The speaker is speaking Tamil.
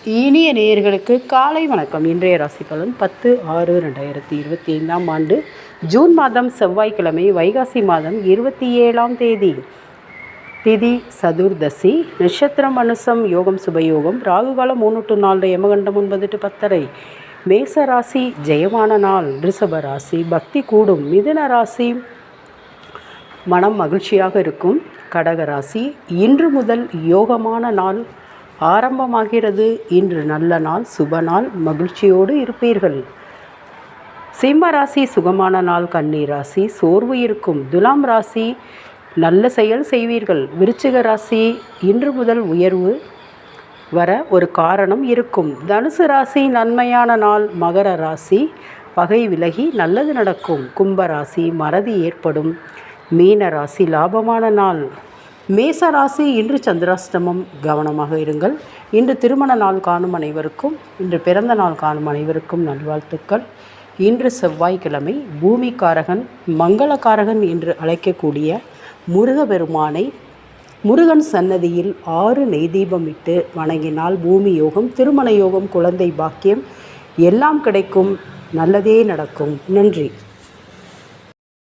இனிய நேயர்களுக்கு காலை வணக்கம். இன்றைய ராசி பலன் 10/6/2025 ஆண்டு ஜூன் மாதம் செவ்வாய்க்கிழமை, வைகாசி மாதம் 27ஆம் தேதி. திதி சதுர்தசி, நட்சத்திரம் அனுசம், யோகம் சுபயோகம், ராகுகாலம் 3 to 4, யமகண்டம் 9 to 10:30. மேச ராசி ஜெயமான நாள். ரிஷப ராசி பக்தி கூடும். மிதுன ராசி மனம் மகிழ்ச்சியாக இருக்கும். கடக ராசி இன்று முதல் யோகமான நாள் ஆரம்பமாகிறது. இன்று நல்ல நாள், சுப நாள், மகிழ்ச்சியோடு இருப்பீர்கள். சிம்ம ராசி சுகமான நாள். கன்னி ராசி சோர்வு இருக்கும். துலாம் ராசி நல்ல செயல் செய்வீர்கள். விருச்சிக ராசி இன்று முதல் உயர்வு வர ஒரு காரணம் இருக்கும். தனுசு ராசி நன்மையான நாள். மகர ராசி பகை விலகி நல்லது நடக்கும். கும்ப ராசி மறதி ஏற்படும். மீன ராசி லாபமான நாள். மேச ராசி இன்று சந்திராஷ்டமம், கவனமாக இருங்கள். இன்று திருமண நாள் காணும் அனைவருக்கும், இன்று பிறந்த நாள் காணும் அனைவருக்கும் நல்வாழ்த்துக்கள். இன்று செவ்வாய்க்கிழமை, பூமிக்காரகன் மங்களகாரகன் என்று அழைக்கக்கூடிய முருகபெருமானை முருகன் சன்னதியில் 6 நெய் தீபம் இட்டு வணங்கினால் பூமி யோகம், திருமண யோகம், குழந்தை பாக்கியம் எல்லாம் கிடைக்கும். நல்லதே நடக்கும். நன்றி.